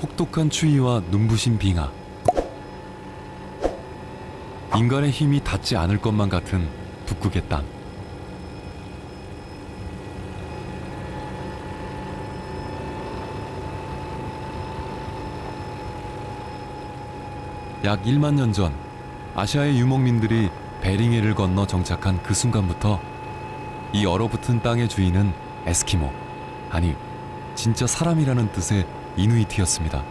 혹독한 추위와 눈부신 빙하. 인간의 힘이 닿지 않을 것만 같은 북극의 땅. 약 1만 년 전 아시아의 유목민들이 베링해를 건너 정착한 그 순간부터 이 얼어붙은 땅의 주인은 에스키모, 아니 진짜 사람이라는 뜻의 이누이트였습니다.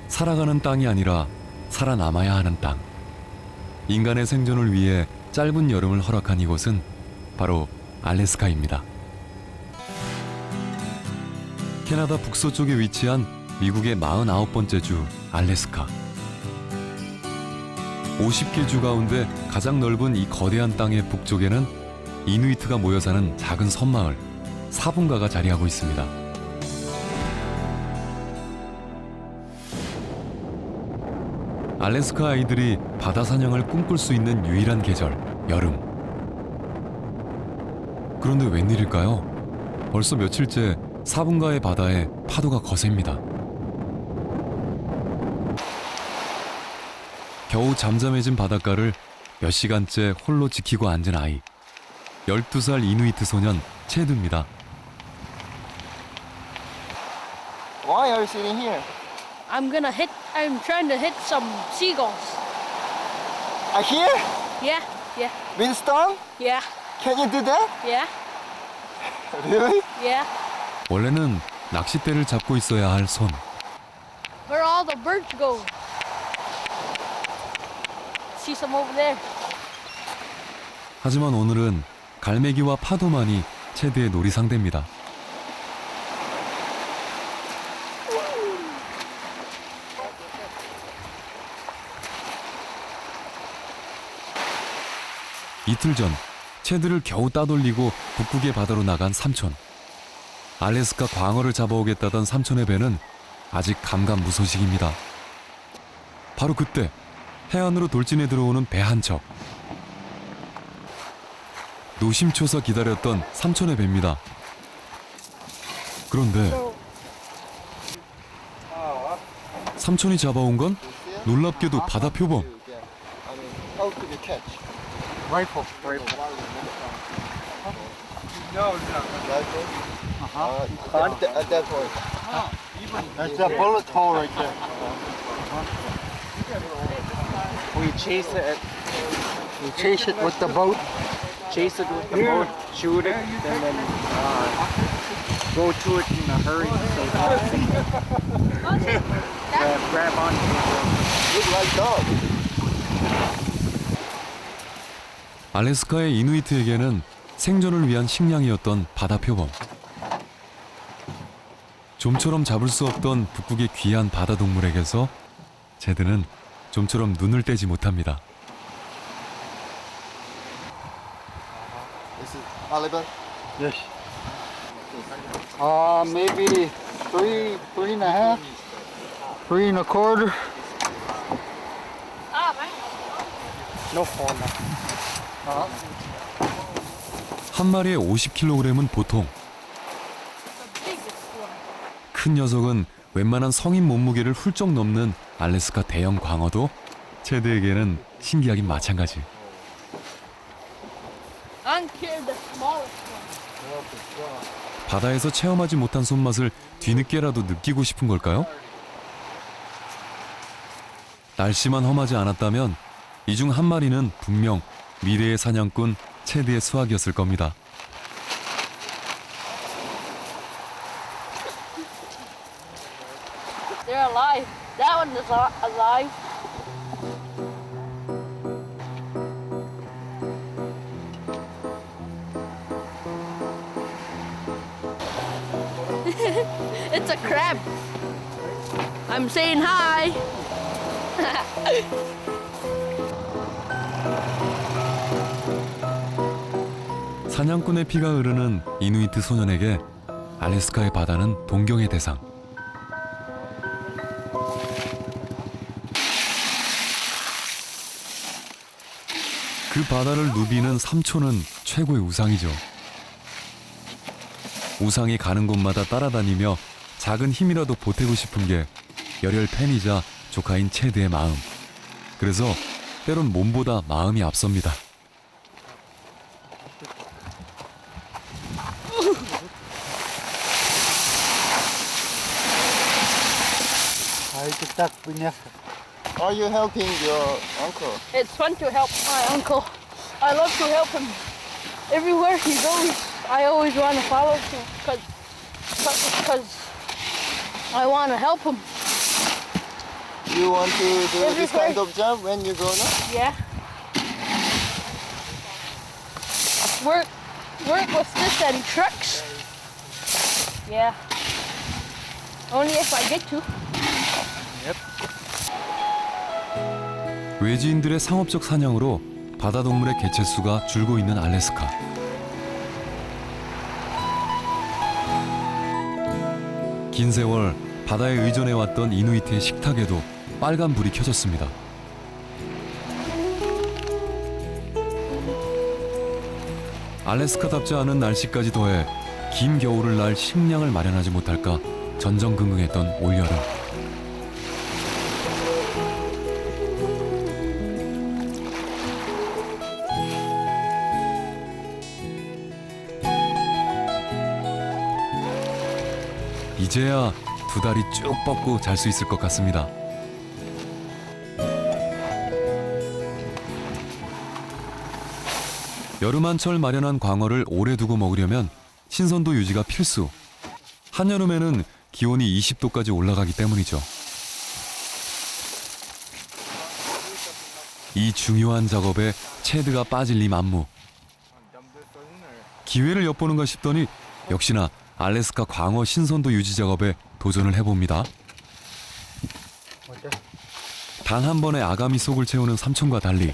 살아가는 땅이 아니라 살아남아야 하는 땅. 인간의 생존을 위해 짧은 여름을 허락한 이곳은 바로 알래스카입니다. 캐나다 북서쪽에 위치한 미국의 49번째 주 알래스카. 50개 주 가운데 가장 넓은 이 거대한 땅의 북쪽에는 이누이트가 모여 사는 작은 섬마을 사분가가 자리하고 있습니다. 알래스카 아이들이 바다 사냥을 꿈꿀 수 있는 유일한 계절, 여름. 그런데 웬일일까요? 벌써 며칠째 사분가의 바다에 파도가 거셉니다. 겨우 잠잠해진 바닷가를 몇 시간째 홀로 지키고 앉은 아이. 12살 이누이트 소년 체드입니다. Why are you sitting here? I'm trying to hit some seagulls. Here? Yeah, yeah, Winston? yeah, Can you do that? yeah, Really? yeah. 원래는 낚싯대를 잡고 있어야 할 손. Where all the birds go? See some over there. 하지만 오늘은 갈매기와 파도만이 체드의 놀이 상대입니다. 이틀 전 체드를 겨우 따돌리고 북극의 바다로 나간 삼촌. 알래스카 광어를 잡아오겠다던 삼촌의 배는 아직 감감무소식입니다. 바로 그때 해안으로 돌진해 들어오는 배 한 척. 노심초사 기다렸던 삼촌의 배입니다. 그런데 삼촌이 잡아온 건 놀랍게도 바다 표범. How could you catch? Rifle. No, it's not. Rifle? That one. That's a bullet hole right there. We chase it. We chase it with the boat. Chase it with the boat. Shoot it, and then go to it in a hurry. So grab onto it. Look like dog. 알래스카의 이누이트에게는 생존을 위한 식량이었던 바다 표범. 좀처럼 잡을 수 없던 북극의 귀한 바다 동물에게서 제드는 좀처럼 눈을 떼지 못합니다. This is Oliver. Yes. Maybe three and a half, 3.25. No phone. 한 마리에 50kg은 보통. 큰 녀석은 웬만한 성인 몸무게를 훌쩍 넘는 알래스카 대형 광어도 체드에게는 신기하긴 마찬가지. I'm killing the smallest one. 바다에서 체험하지 못한 손맛을 뒤늦게라도 느끼고 싶은 걸까요? 날씨만 험하지 않았다면 이 중 한 마리는 분명 미래의 사냥꾼 체드의 수확이었을 겁니다. They're alive. That one is alive. It's a crab. I'm saying hi. 사냥꾼의 피가 흐르는 이누이트 소년에게 알래스카의 바다는 동경의 대상. 그 바다를 누비는 삼촌은 최고의 우상이죠. 우상이 가는 곳마다 따라다니며 작은 힘이라도 보태고 싶은 게 열혈 팬이자 조카인 체드의 마음. 그래서 때론 몸보다 마음이 앞섭니다. 아이고 딱 그냥. Are you helping your uncle? It's fun to help my uncle. I love to help him. Everywhere he goes, I always want to follow him because I want to help him. You want to do this Everywhere. kind of job when you grow up? Yeah. Work with this and trucks. Yeah. Only if I get to. 외지인들의 상업적 사냥으로 바다동물의 개체수가 줄고 있는 알래스카. 긴 세월 바다에 의존해왔던 이누이트의 식탁에도 빨간 불이 켜졌습니다. 알래스카답지 않은 날씨까지 더해 긴 겨울을 날 식량을 마련하지 못할까 전전긍긍했던 올여름. 이제야 두 다리 쭉 뻗고 잘 수 있을 것 같습니다. 여름한철 마련한 광어를 오래 두고 먹으려면 신선도 유지가 필수. 한여름에는 기온이 20도까지 올라가기 때문이죠. 이 중요한 작업에 체드가 빠질 리 만무. 기회를 엿보는가 싶더니 역시나 알래스카 광어 신선도 유지 작업에 도전을 해봅니다. 단 한 번에 아가미 속을 채우는 삼촌과 달리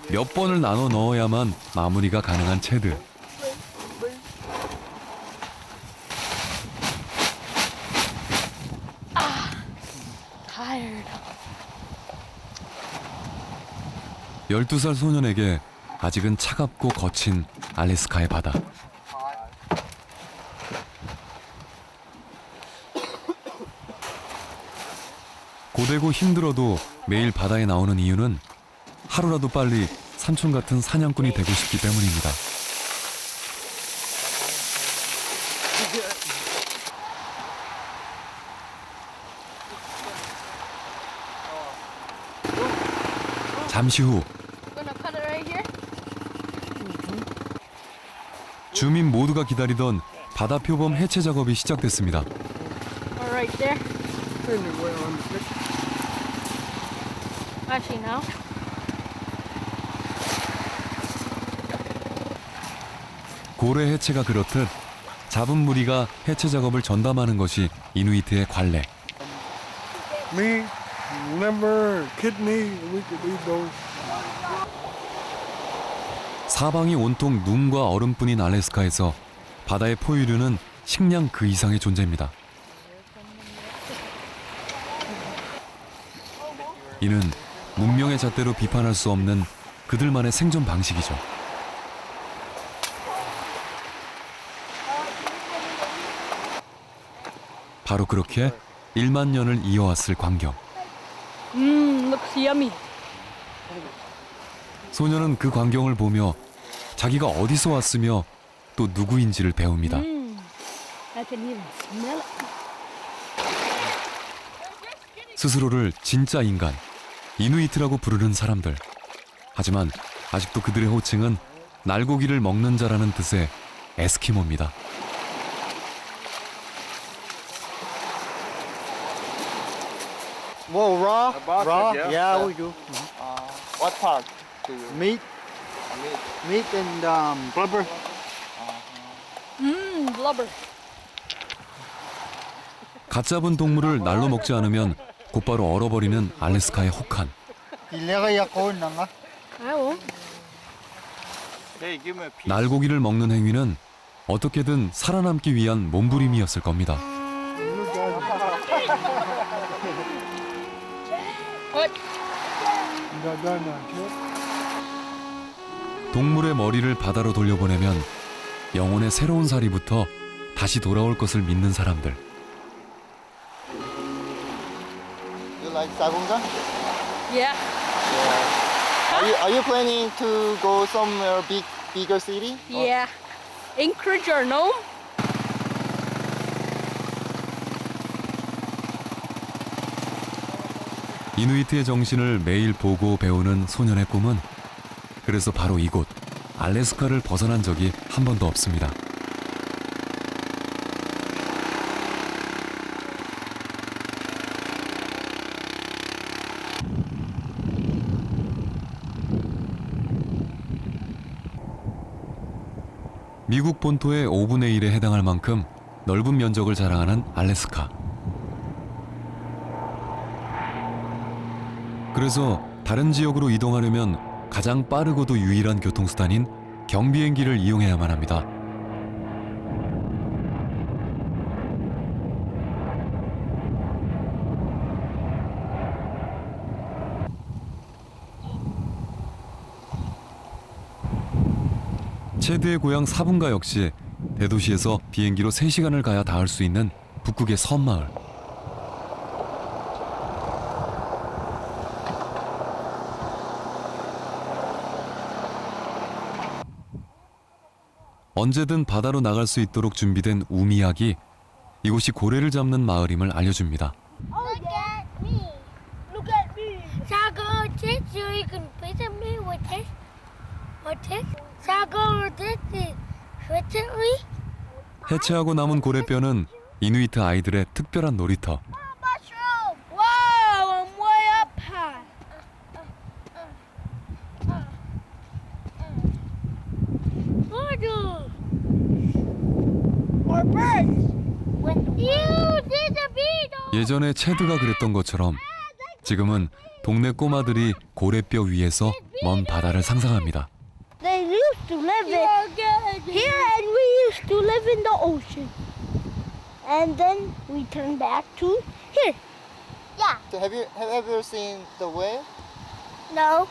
몇 번을 나눠 넣어야만 마무리가 가능한 체드. Tired. 12살 소년에게 아직은 차갑고 거친 알래스카의 바다. 고되고 힘들어도 매일 바다에 나오는 이유는 하루라도 빨리 삼촌 같은 사냥꾼이 되고 싶기 때문입니다. 잠시 후 Gonna put it right here. 주민 모두가 기다리던 바다 표범 해체 작업이 시작됐습니다. Or right there. Actually, now. 고래 해체가 그렇듯 잡은 무리가 해체 작업을 전담하는 것이 이누이트의 관례. Meat, liver, kidney, we could eat those. 사방이 온통 눈과 얼음뿐인 알래스카에서 바다의 포유류는 식량 그 이상의 존재입니다. 이는 문명의 잣대로 비판할 수 없는 그들만의 생존 방식이죠. 바로 그렇게 1만 년을 이어왔을 광경. Looks yummy. 소녀는 그 광경을 보며 자기가 어디서 왔으며 또 누구인지를 배웁니다. I can even smell it. 스스로를 진짜 인간, 이누이트라고 부르는 사람들. 하지만 아직도 그들의 호칭은 날고기를 먹는 자라는 뜻의 에스키모입니다. Well, raw, About raw, it, yeah, we do. What part do you Meat, meat? meat and blubber. Blubber. 갓 잡은 동물을 날로 먹지 않으면 곧바로 얼어버리는 알래스카의 혹한. Ilagay ako ng I won't. Hey, give me a piece. 날고기를 먹는 행위는 어떻게든 살아남기 위한 몸부림이었을 겁니다. What? 동물의 머리를 바다로 돌려보내면 영혼의 새로운 살이부터 다시 돌아올 것을 믿는 사람들. You like Sabunga? Yeah. Are you planning to go somewhere bigger city? Yeah. Anchorage or Nome? 이누이트의 정신을 매일 보고 배우는 소년의 꿈은 그래서 바로 이곳 알래스카를 벗어난 적이 한 번도 없습니다. 미국 본토의 5분의 1에 해당할 만큼 넓은 면적을 자랑하는 알래스카. 그래서 다른 지역으로 이동하려면 가장 빠르고도 유일한 교통수단인 경비행기를 이용해야만 합니다. 체드의 고향 사분가 역시 대도시에서 비행기로 3시간을 가야 닿을 수 있는 북극의 섬마을. 언제든 바다로 나갈 수 있도록 준비된 우미약이 이곳이 고래를 잡는 마을임을 알려줍니다. Look at me. Look at me. Shall I go with this so you can visit me with this? With this? Shall I go with this to visit me? 해체하고 남은 고래뼈는 이누이트 아이들의 특별한 놀이터. Mushroom! Wow, I'm way up high. Turtle! Or birds! You did the beetle! 예전에 체드가 그랬던 것처럼 지금은 동네 꼬마들이 고래뼈 위에서 먼 바다를 상상합니다. They used to live here and we used to live in the ocean. And then we turned back to here. Yeah. So have you ever seen the whale? No.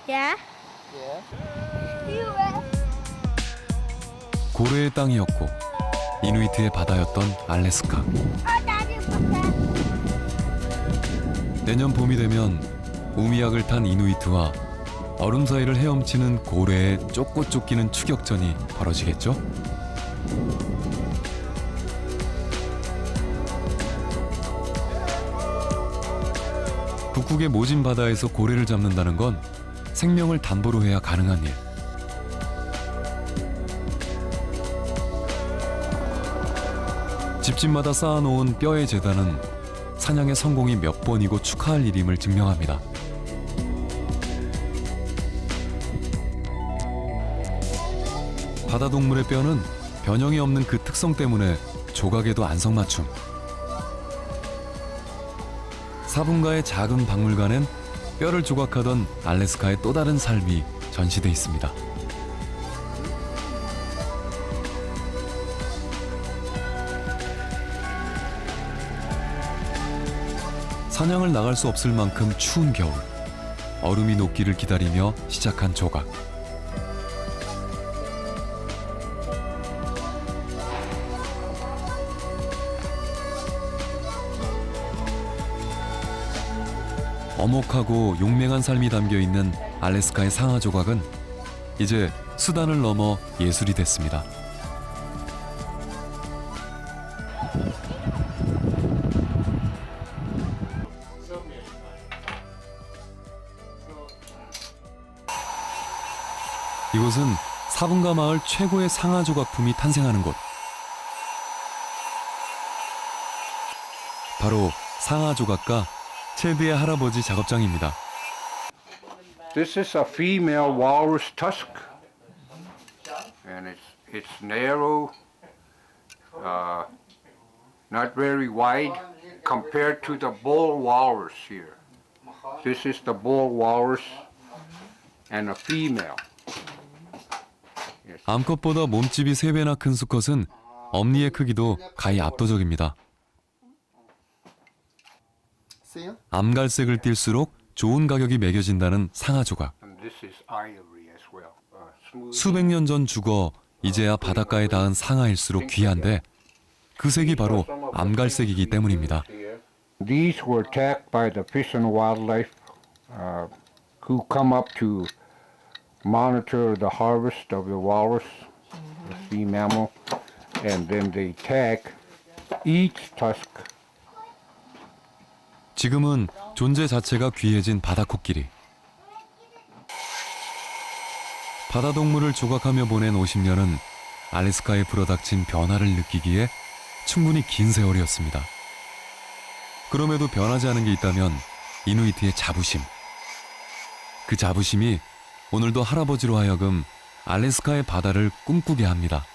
Yeah. Yeah. You 고래의 땅이었고 이누이트의 바다였던 알래스카. 내년 봄이 되면 우미약을 탄 이누이트와 얼음 사이를 헤엄치는 고래의 쫓고 쫓기는 추격전이 벌어지겠죠? 북극의 모진 바다에서 고래를 잡는다는 건 생명을 담보로 해야 가능한 일. 집집마다 쌓아놓은 뼈의 재단은 사냥의 성공이 몇 번이고 축하할 일임을 증명합니다. 바다 동물의 뼈는 변형이 없는 그 특성 때문에 조각에도 안성맞춤. 사분가의 작은 박물관엔 뼈를 조각하던 알래스카의 또 다른 삶이 전시돼 있습니다. 사냥을 나갈 수 없을 만큼 추운 겨울, 얼음이 녹기를 기다리며 시작한 조각. 엄혹하고 용맹한 삶이 담겨있는 알래스카의 상하 조각은 이제 수단을 넘어 예술이 됐습니다. 이곳은 사분가 마을 최고의 상하 조각품이 탄생하는 곳. 바로 상하 조각가 체드의 할아버지 작업장입니다. This is a female walrus tusk, and it's narrow, not very wide compared to the bull walrus here. This is the bull walrus and a female. 암컷보다 몸집이 3배나 큰 수컷은 엄니의 크기도 가히 압도적입니다. See you? 암갈색을 띨수록 좋은 가격이 매겨진다는 상하 조각. And this is ivory as well. Smooth. 수백 년 전 죽어 이제야 바닷가에 닿은 상아일수록 귀한데 그 색이 바로 암갈색이기 때문입니다. These were attacked by the Fish and Wildlife who come up to monitor the harvest of the walrus, the sea mammal, and then they tag each tusk. 지금은 존재 자체가 귀해진 바다코끼리. 바다동물을 조각하며 보낸 50년은 알래스카에 불어닥친 변화를 느끼기에 충분히 긴 세월이었습니다. 그럼에도 변하지 않은 게 있다면 이누이트의 자부심. 그 자부심이 오늘도 할아버지로 하여금 알래스카의 바다를 꿈꾸게 합니다.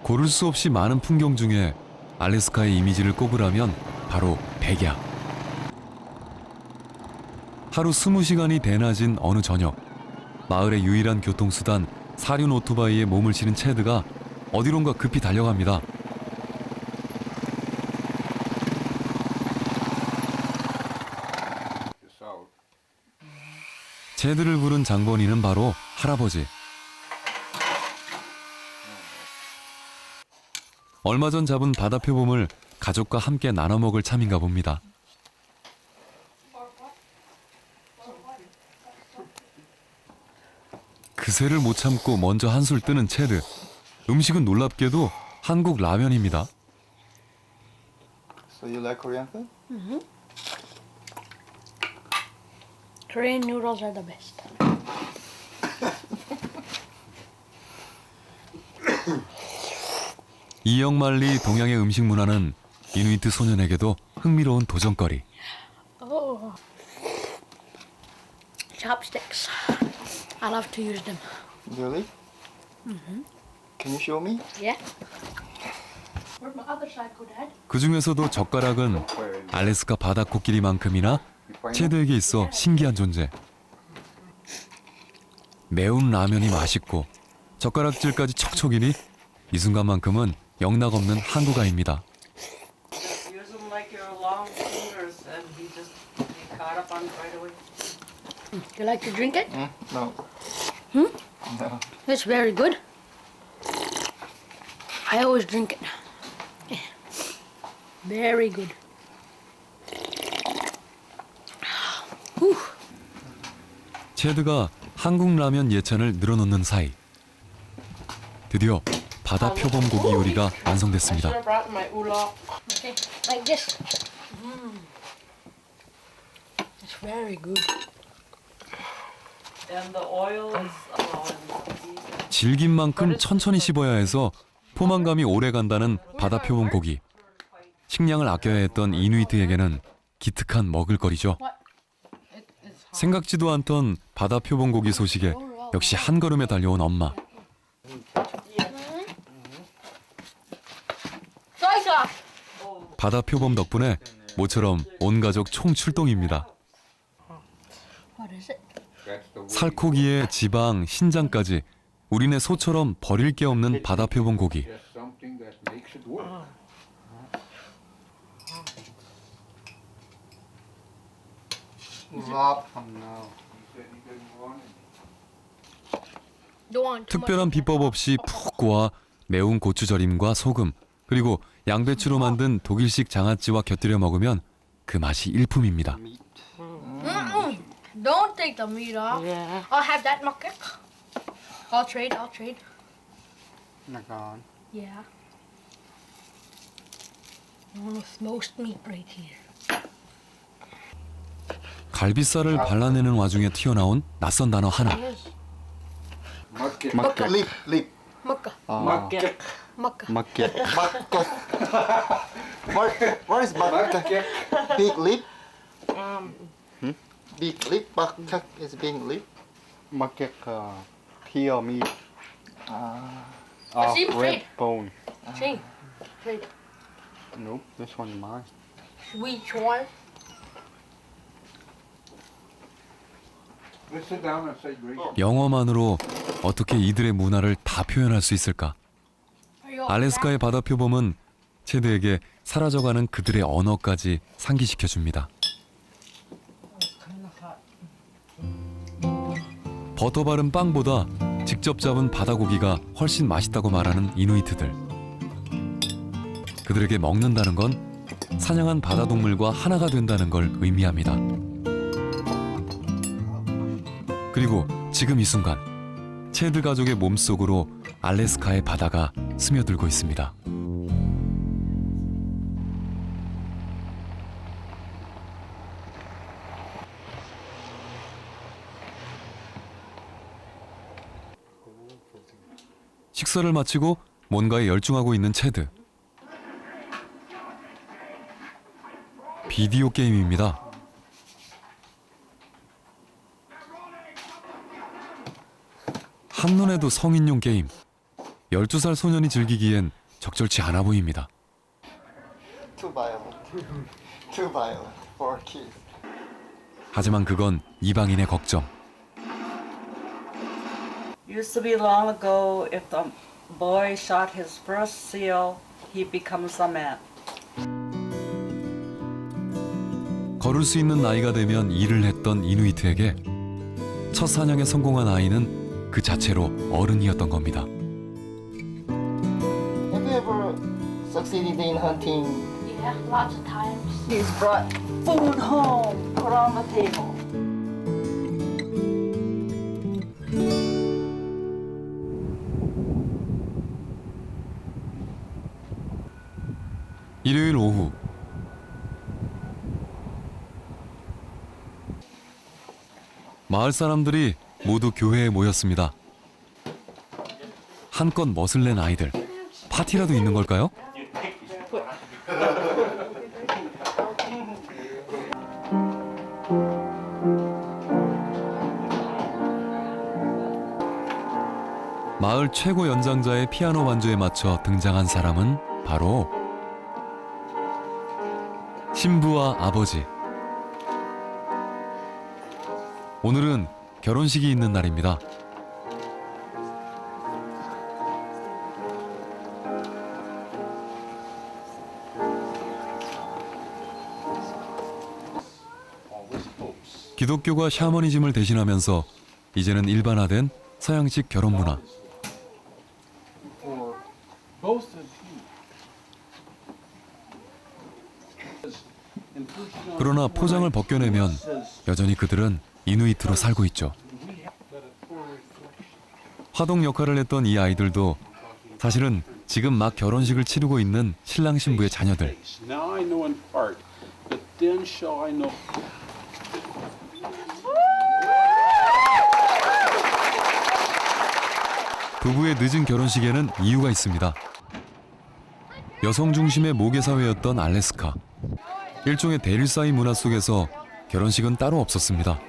고를 수 없이 많은 풍경 중에 알래스카의 이미지를 꼽으라면 바로 백야. 하루 20시간이 대낮인 어느 저녁, 마을의 유일한 교통수단 사륜 오토바이에 몸을 실은 체드가 어디론가 급히 달려갑니다. 체드를 부른 장본인은 바로 할아버지. 얼마 전 잡은 바다표범을 가족과 함께 나눠 먹을 참인가 봅니다. 그새를 못 참고 먼저 한술 뜨는 체드. 음식은 놀랍게도 한국 라면입니다. So you like Korean food? Korean noodles are the best. 이영만리 동양의 음식 문화는 이누이트 소년에게도 흥미로운 도전거리. Oh. Chopsticks. I love to use them. Really? Can you show me? Yeah. Where'd my other side go, Dad? 그 중에서도 젓가락은 알래스카 바다 코끼리만큼이나 체드에게 있어 신기한 존재. 매운 라면이 맛있고 젓가락질까지 척척이니 이 순간만큼은 영락없는 한국아입니다. Use them like your long fingers and he just get caught up on it right away. You like to drink it? No. Hmm? No. It's very good. I always drink it. Very good. Whew. 체드가 한국 라면 예찬을 늘어놓는 사이 드디어 바다 표범 고기 요리가 I 완성됐습니다. should have brought my oolong. Okay, like this. It's very good. And the oil is 질긴 만큼 천천히 씹어야 해서 포만감이 오래 간다는 바다 표범 고기. 식량을 아껴야 했던 이누이트에게는 기특한 먹을거리죠. 생각지도 않던 바다 표범 고기 소식에 역시 한 걸음에 달려온 엄마. Soy sauce. 바다 표범 덕분에 모처럼 온 가족 총출동입니다. What is it? 살코기에 지방, 신장까지 우리네 소처럼 버릴 게 없는 바다 표범 고기. Just something that makes it work. Love. Don't want too much. 특별한 비법 없이 푹 고아 매운 고추절임과 소금 그리고 양배추로 만든 독일식 장아찌와 곁들여 먹으면 그 맛이 일품입니다. Don't take the meat off. Yeah. I'll have that makik. I'll trade. Yeah. Most meat right here. 갈비살을 발라내는 와중에 튀어나온 낯선 단어 하나. Lip. Lip. Mukka. Market. Mukka. Bucket. What is bucket? Big lip? Big lip? Bucket is big lip? Macaque peel meat Let's see, red trade. bone. Shane. Trade. Nope, this one's mine. Which one? Let's sit down and say great. 영어만으로 어떻게 이들의 문화를 다 표현할 수 있을까? Are you 알래스카의 바다 표범은 체드에게 사라져가는 그들의 언어까지 상기시켜줍니다. 버터 바른 빵보다 직접 잡은 바다고기가 훨씬 맛있다고 말하는 이누이트들. 그들에게 먹는다는 건 사냥한 바다동물과 하나가 된다는 걸 의미합니다. 그리고 지금 이 순간 체드 가족의 몸속으로 알래스카의 바다가 스며들고 있습니다. 식사를 마치고 뭔가에 열중하고 있는 체드. 비디오 게임입니다. 한눈에도 성인용 게임. 12살 소년이 즐기기엔 적절치 않아 보입니다. Too violent. Too violent for kids. 하지만 그건 이방인의 걱정. Used to be long ago, if the boy shot his first seal, he becomes a man. 걸을 수 있는 나이가 되면 일을 했던 이누이트에게 첫 사냥에 성공한 아이는 그 자체로 어른이었던 겁니다. Have you ever succeeded in hunting? Yeah, lots of times. He's brought food home, put on the table. 일요일 오후 마을 사람들이 모두 교회에 모였습니다. 한껏 멋을 낸 아이들. 파티라도 있는 걸까요? 마을 최고 연장자의 피아노 반주에 맞춰 등장한 사람은 바로 신부와 아버지. 오늘은 결혼식이 있는 날입니다. 기독교가 샤머니즘을 대신하면서 이제는 일반화된 서양식 결혼 문화. 그러나 포장을 벗겨내면 여전히 그들은 이누이트로 살고 있죠. 화동 역할을 했던 이 아이들도 사실은 지금 막 결혼식을 치르고 있는 신랑 신부의 자녀들. Now I know in part, but then shall I know. 부부의 늦은 결혼식에는 이유가 있습니다. 여성 중심의 모계사회였던 알래스카. 일종의 대릴사이 문화 속에서 결혼식은 따로 없었습니다.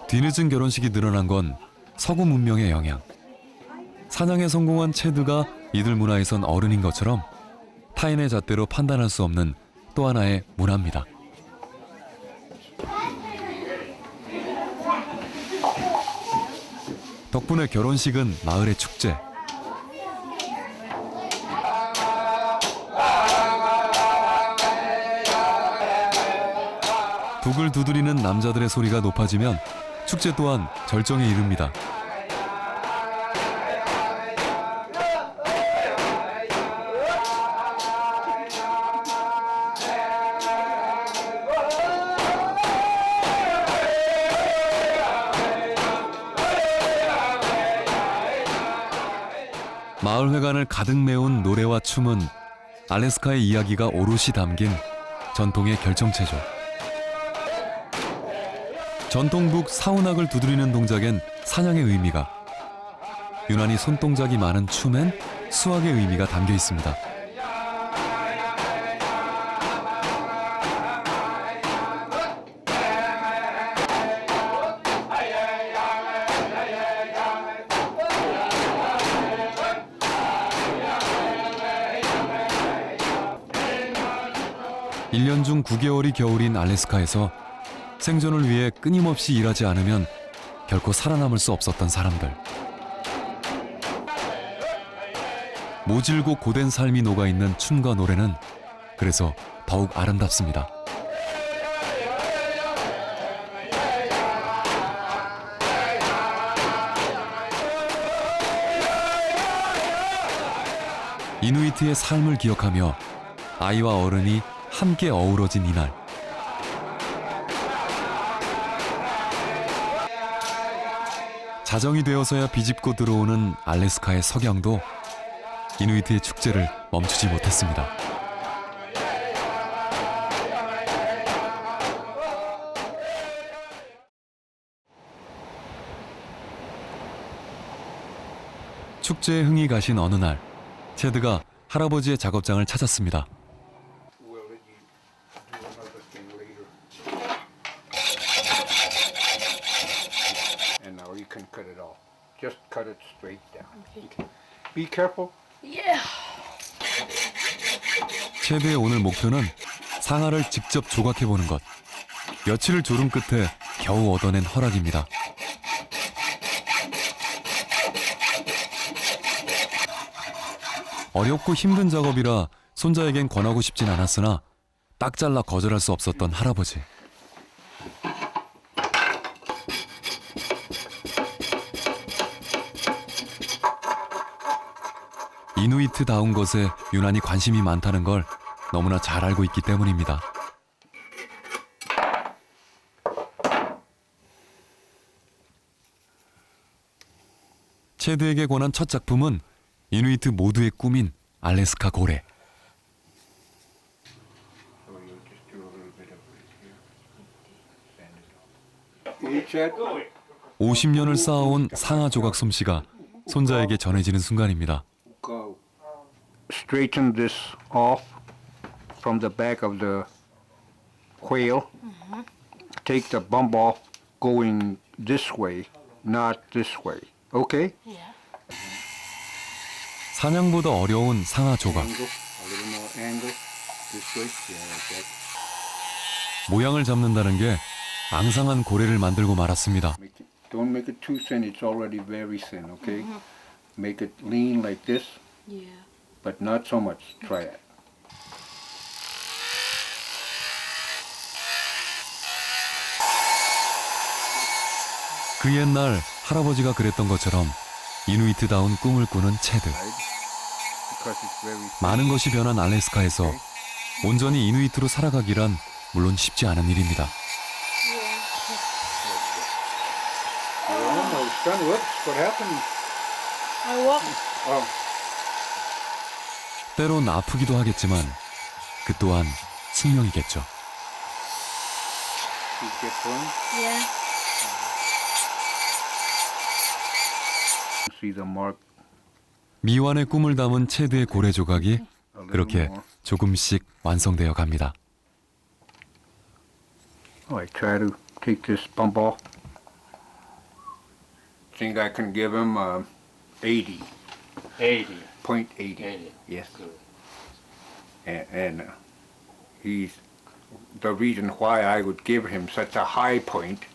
뒤늦은 결혼식이 늘어난 건 서구 문명의 영향. 사냥에 성공한 체드가 이들 문화에선 어른인 것처럼 타인의 잣대로 판단할 수 없는 또 하나의 문화입니다. 덕분에 결혼식은 마을의 축제. 북을 두드리는 남자들의 소리가 높아지면 축제 또한 절정에 이릅니다. 마을 회관을 가득 메운 노래와 춤은 알래스카의 이야기가 오롯이 담긴 전통의 결정체죠. 전통북 사운악을 두드리는 동작엔 사냥의 의미가, 유난히 손동작이 많은 춤엔 수학의 의미가 담겨 있습니다. 일 년 중 9개월이 겨울인 알래스카에서 생존을 위해 끊임없이 일하지 않으면 결코 살아남을 수 없었던 사람들. 모질고 고된 삶이 녹아있는 춤과 노래는 그래서 더욱 아름답습니다. 이누이트의 삶을 기억하며 아이와 어른이 함께 어우러진 이날. 자정이 되어서야 비집고 들어오는 알래스카의 석양도 이누이트의 축제를 멈추지 못했습니다. 축제에 흥이 가신 어느 날, 체드가 할아버지의 작업장을 찾았습니다. And now you can cut it off. Just cut it straight down. Okay. Be careful. Yeah. 체드의 오늘 목표는 상아를 직접 조각해보는 것. 며칠을 졸음 끝에 겨우 얻어낸 허락입니다. 어렵고 힘든 작업이라 손자에겐 권하고 싶진 않았으나 딱 잘라 거절할 수 없었던 할아버지. 이누이트다운 것에 유난히 관심이 많다는 걸 너무나 잘 알고 있기 때문입니다. 체드에게 권한 첫 작품은 이누이트 모두의 꿈인 알래스카 고래. 50년을 쌓아온 상아 조각 솜씨가 손자에게 전해지는 순간입니다. Straighten this off from the back of the whale. Take the bump off going this way, not this way. Okay? Yeah. 사냥보다 어려운 상아 조각. Angle, a little more angle. This way. Yeah, like that. 모양을 잡는다는 게 앙상한 고래를 만들고 말았습니다. Don't make it too thin. It's already very thin, okay? Make it lean like this, Yeah. but not so much. Try it. 그 옛날 할아버지가 그랬던 것처럼 이누이트다운 꿈을 꾸는 체드. Because it's very thin. 많은 것이 변한 알래스카에서 온전히 이누이트로 살아가기란 물론 쉽지 않은 일입니다. You're almost done. Whoops, what happened? I walk. Oh, 때론 아프기도 하겠지만 그 또한 숙명이겠죠. you get burned. Yeah. See the mark. 미완의 꿈을 담은 체드의 고래 조각이 그렇게 조금씩 완성되어 갑니다. Oh, I try to take this bump off. Think I can give him 80. 80. 0.80. 80. Yes. Good. And he's the reason why I would give him such a high point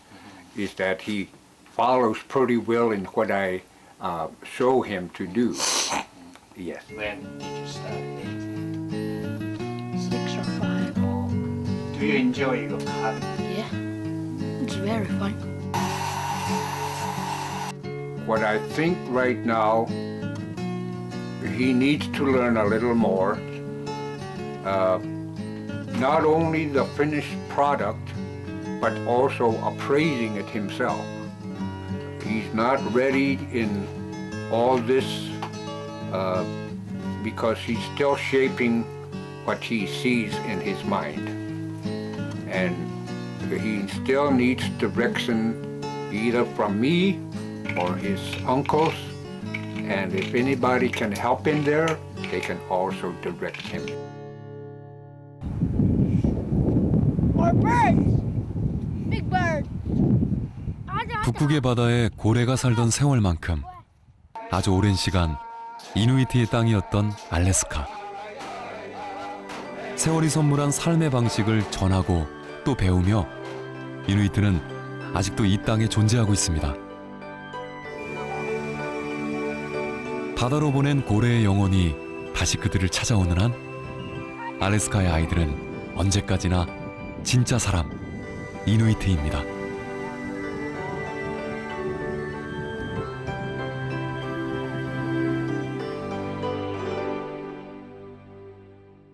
is that he follows pretty well in what I show him to do. Yes. When did you start? 6 or 5. Do you enjoy your hobby? Yeah. It's very fun. What I think right now, he needs to learn a little more. Not only the finished product, but also appraising it himself. He's not ready in all this because he's still shaping what he sees in his mind. And he still needs direction either from me or his uncles. And if anybody can help him there, they can also direct him. More birds. Big bird. 북극의 바다에 고래가 살던 세월만큼 아주 오랜 시간 이누이트의 땅이었던 알래스카. 세월이 선물한 삶의 방식을 전하고 또 배우며 이누이트는 아직도 이 땅에 존재하고 있습니다. 바다로 보낸 고래의 영혼이 다시 그들을 찾아오는 한 알래스카의 아이들은 언제까지나 진짜 사람 이누이트입니다.